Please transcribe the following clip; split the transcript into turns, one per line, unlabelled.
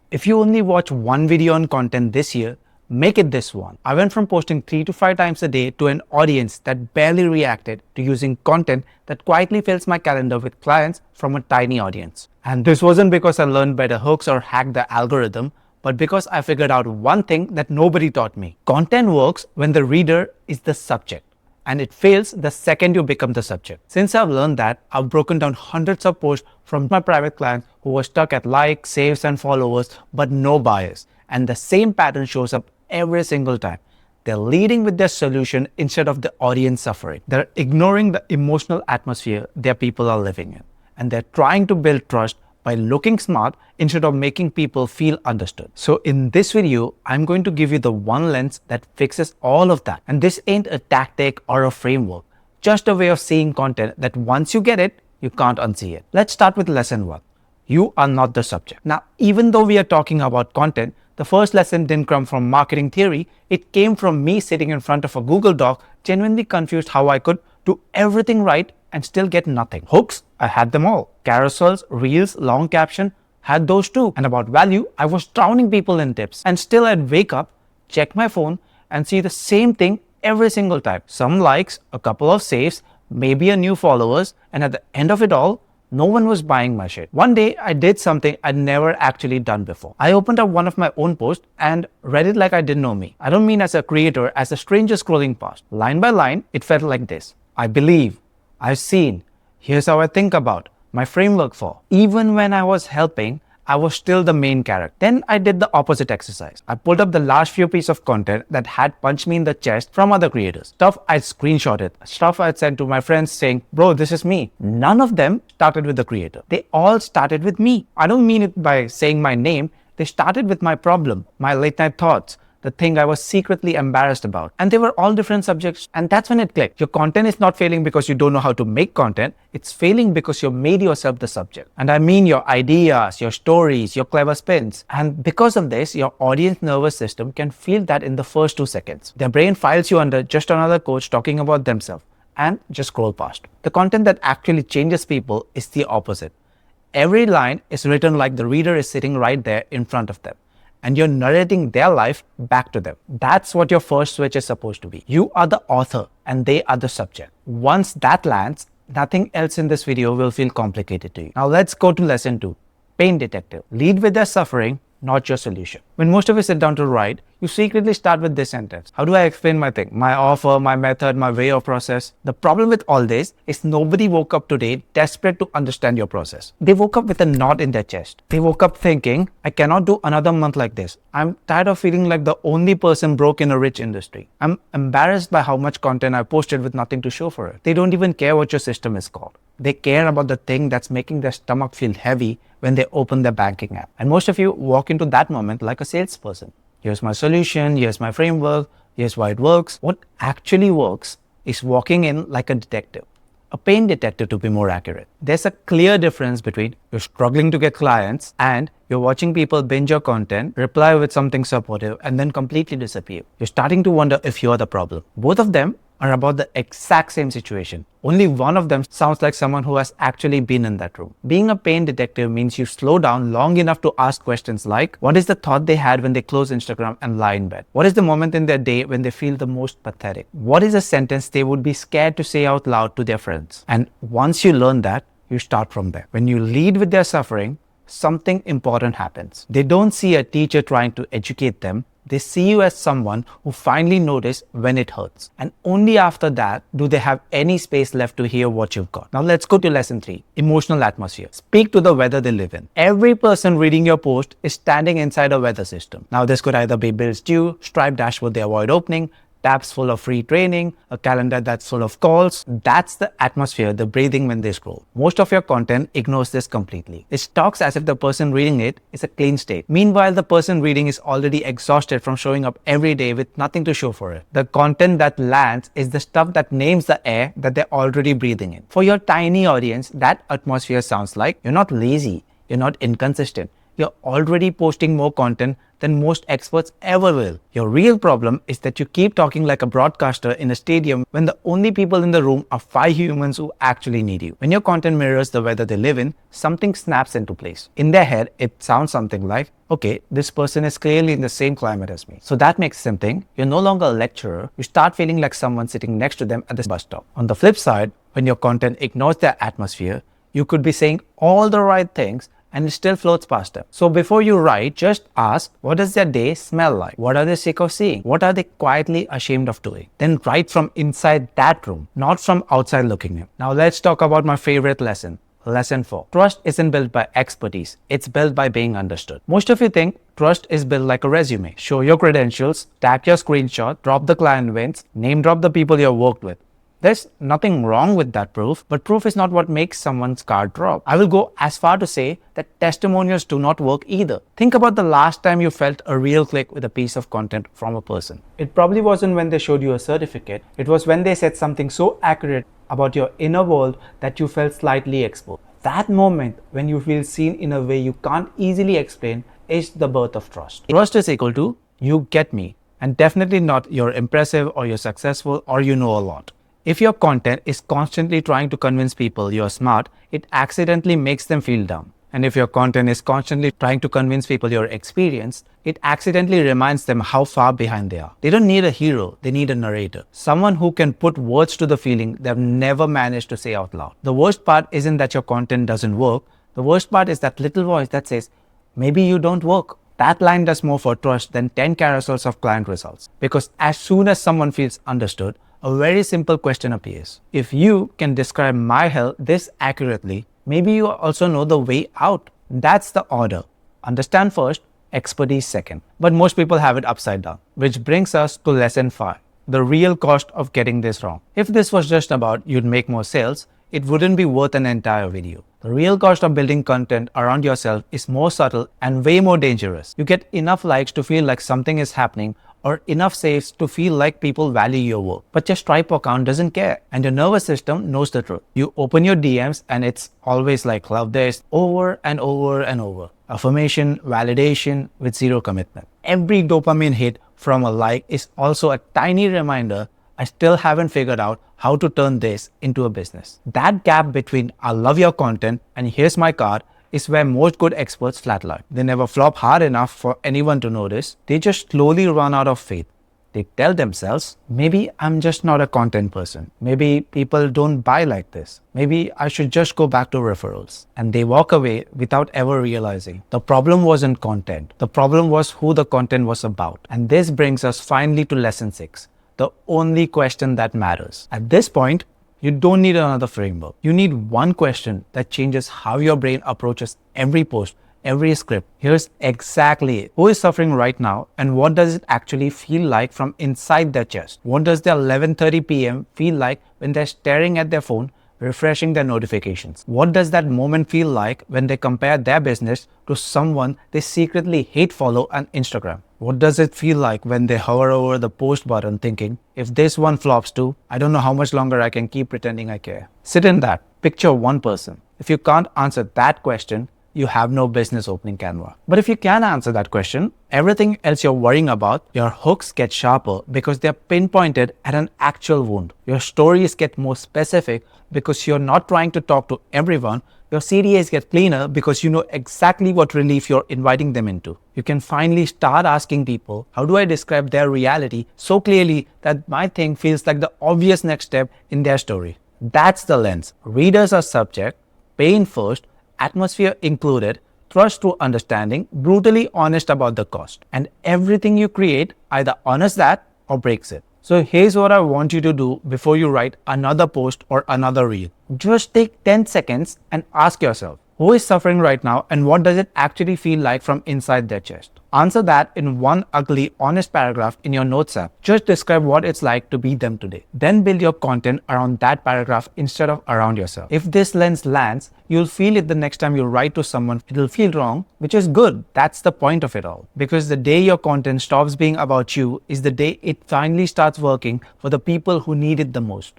If you only watch one video on content this year, make it this one. I went from posting 3 to 5 times a day to an audience that barely reacted to using content that quietly fills my calendar with clients from a tiny audience. And this wasn't because I learned better hooks or hacked the algorithm, but because I figured out one thing that nobody taught me. Content works when the reader is the subject, and it fails the second you become the subject. Since I've learned that, I've broken down hundreds of posts from my private clients who were stuck at likes, saves, and followers, but no buyers. And the same pattern shows up every single time. They're leading with their solution instead of the audience suffering. They're ignoring the emotional atmosphere their people are living in. And they're trying to build trust by looking smart instead of making people feel understood. So in this video, I'm going to give you the one lens that fixes all of that. And this ain't a tactic or a framework, just a way of seeing content that once you get it, you can't unsee it. Let's start with lesson 1. You are not the subject. Now, even though we are talking about content, the first lesson didn't come from marketing theory. It came from me sitting in front of a Google Doc, genuinely confused how I could do everything right and still get nothing. Hooks, I had them all. Carousels, reels, long caption, had those too. And about value, I was drowning people in tips. And still I'd wake up, check my phone, and see the same thing every single time. Some likes, a couple of saves, maybe a new followers, and at the end of it all, no one was buying my shit. One day, I did something I'd never actually done before. I opened up one of my own posts and read it like I didn't know me. I don't mean as a creator, as a stranger scrolling past. Line by line, it felt like this. I believe, I've seen, here's how I think about, my framework for. Even when I was helping, I was still the main character. Then I did the opposite exercise. I pulled up the last few pieces of content that had punched me in the chest from other creators. Stuff I'd screenshotted, stuff I'd sent to my friends saying, bro, this is me. None of them started with the creator. They all started with me. I don't mean it by saying my name. They started with my problem, my late night thoughts, the thing I was secretly embarrassed about. And they were all different subjects. And that's when it clicked. Your content is not failing because you don't know how to make content. It's failing because you made yourself the subject. And I mean your ideas, your stories, your clever spins. And because of this, your audience nervous system can feel that in the first 2 seconds. Their brain files you under just another coach talking about themselves and just scroll past. The content that actually changes people is the opposite. Every line is written like the reader is sitting right there in front of them, and you're narrating their life back to them. That's what your first switch is supposed to be. You are the author and they are the subject. Once that lands, nothing else in this video will feel complicated to you. Now let's go to lesson 2. Pain detective. Lead with their suffering, not your solution. When most of you sit down to write, you secretly start with this sentence. How do I explain my thing? My offer, my method, my way of process. The problem with all this is nobody woke up today desperate to understand your process. They woke up with a knot in their chest. They woke up thinking, I cannot do another month like this. I'm tired of feeling like the only person broke in a rich industry. I'm embarrassed by how much content I posted with nothing to show for it. They don't even care what your system is called. They care about the thing that's making their stomach feel heavy when they open their banking app. And most of you walk into that moment like a salesperson. Here's my solution, here's my framework, here's why it works. What actually works is walking in like a detective, a pain detective to be more accurate. There's a clear difference between you're struggling to get clients and you're watching people binge your content, reply with something supportive, and then completely disappear. You're starting to wonder if you're the problem. Both of them are about the exact same situation. Only one of them sounds like someone who has actually been in that room. Being a pain detective means you slow down long enough to ask questions like, what is the thought they had when they close Instagram and lie in bed? What is the moment in their day when they feel the most pathetic? What is a sentence they would be scared to say out loud to their friends? And once you learn that, you start from there. When you lead with their suffering, something important happens. They don't see a teacher trying to educate them. They see you as someone who finally noticed when it hurts. And only after that do they have any space left to hear what you've got. Now let's go to lesson 3, emotional atmosphere. Speak to the weather they live in. Every person reading your post is standing inside a weather system. Now this could either be bills due, Stripe dashboard they avoid opening, tabs full of free training, a calendar that's full of calls. That's the atmosphere they're breathing when they scroll. Most of your content ignores this completely. It talks as if the person reading it is a clean state. Meanwhile, the person reading is already exhausted from showing up every day with nothing to show for it. The content that lands is the stuff that names the air that they're already breathing in. For your tiny audience, that atmosphere sounds like you're not lazy, you're not inconsistent, you're already posting more content than most experts ever will. Your real problem is that you keep talking like a broadcaster in a stadium when the only people in the room are 5 humans who actually need you. When your content mirrors the weather they live in, something snaps into place. In their head, it sounds something like, okay, this person is clearly in the same climate as me. So that makes them think you're no longer a lecturer. You start feeling like someone sitting next to them at the bus stop. On the flip side, when your content ignores their atmosphere, you could be saying all the right things and it still floats past them. So before you write, just ask, what does their day smell like? What are they sick of seeing? What are they quietly ashamed of doing? Then write from inside that room, not from outside looking in. Now let's talk about my favorite lesson. Lesson 4. Trust isn't built by expertise. It's built by being understood. Most of you think trust is built like a resume. Show your credentials, tag your screenshot, drop the client wins, name drop the people you've worked with. There's nothing wrong with that proof, but proof is not what makes someone's card drop. I will go as far to say that testimonials do not work either. Think about the last time you felt a real click with a piece of content from a person. It probably wasn't when they showed you a certificate. It was when they said something so accurate about your inner world that you felt slightly exposed. That moment when you feel seen in a way you can't easily explain is the birth of trust. Trust is equal to you get me, and definitely not you're impressive or you're successful or you know a lot. If your content is constantly trying to convince people you're smart, it accidentally makes them feel dumb. And if your content is constantly trying to convince people you're experienced, it accidentally reminds them how far behind they are. They don't need a hero, they need a narrator. Someone who can put words to the feeling they've never managed to say out loud. The worst part isn't that your content doesn't work. The worst part is that little voice that says, maybe you don't work. That line does more for trust than 10 carousels of client results. Because as soon as someone feels understood, a very simple question appears. If you can describe my hell this accurately, maybe you also know the way out. That's the order. Understand first, expertise second. But most people have it upside down. Which brings us to lesson 5. The real cost of getting this wrong. If this was just about you'd make more sales, it wouldn't be worth an entire video. The real cost of building content around yourself is more subtle and way more dangerous. You get enough likes to feel like something is happening, or enough saves to feel like people value your work. But your Stripe account doesn't care, and your nervous system knows the truth. You open your DMs and it's always like love this over and over and over. Affirmation, validation with zero commitment. Every dopamine hit from a like is also a tiny reminder I still haven't figured out how to turn this into a business. That gap between I love your content and here's my card is where most good experts flatline. They never flop hard enough for anyone to notice. They just slowly run out of faith. They tell themselves, maybe I'm just not a content person. Maybe people don't buy like this. Maybe I should just go back to referrals. And they walk away without ever realizing. The problem wasn't content. The problem was who the content was about. And this brings us finally to lesson 6. The only question that matters. At this point, you don't need another framework. You need one question that changes how your brain approaches every post, every script. Here's exactly it. Who is suffering right now and what does it actually feel like from inside their chest? What does their 11:30 p.m. feel like when they're staring at their phone, refreshing their notifications? What does that moment feel like when they compare their business to someone they secretly hate follow on Instagram? What does it feel like when they hover over the post button thinking, if this one flops too, I don't know how much longer I can keep pretending I care. Sit in that. Picture one person. If you can't answer that question, you have no business opening Canva. But if you can answer that question, everything else you're worrying about, your hooks get sharper because they're pinpointed at an actual wound. Your stories get more specific because you're not trying to talk to everyone. Your CDAs get cleaner because you know exactly what relief you're inviting them into. You can finally start asking people, how do I describe their reality so clearly that my thing feels like the obvious next step in their story? That's the lens. Readers are subject, pain first, atmosphere included, trust through understanding, brutally honest about the cost. And everything you create either honors that or breaks it. So here's what I want you to do before you write another post or another reel. Just take 10 seconds and ask yourself, who is suffering right now and what does it actually feel like from inside their chest? Answer that in one ugly, honest paragraph in your notes app. Just describe what it's like to be them today. Then build your content around that paragraph instead of around yourself. If this lens lands, you'll feel it the next time you write to someone. It'll feel wrong, which is good. That's the point of it all. Because the day your content stops being about you is the day it finally starts working for the people who need it the most.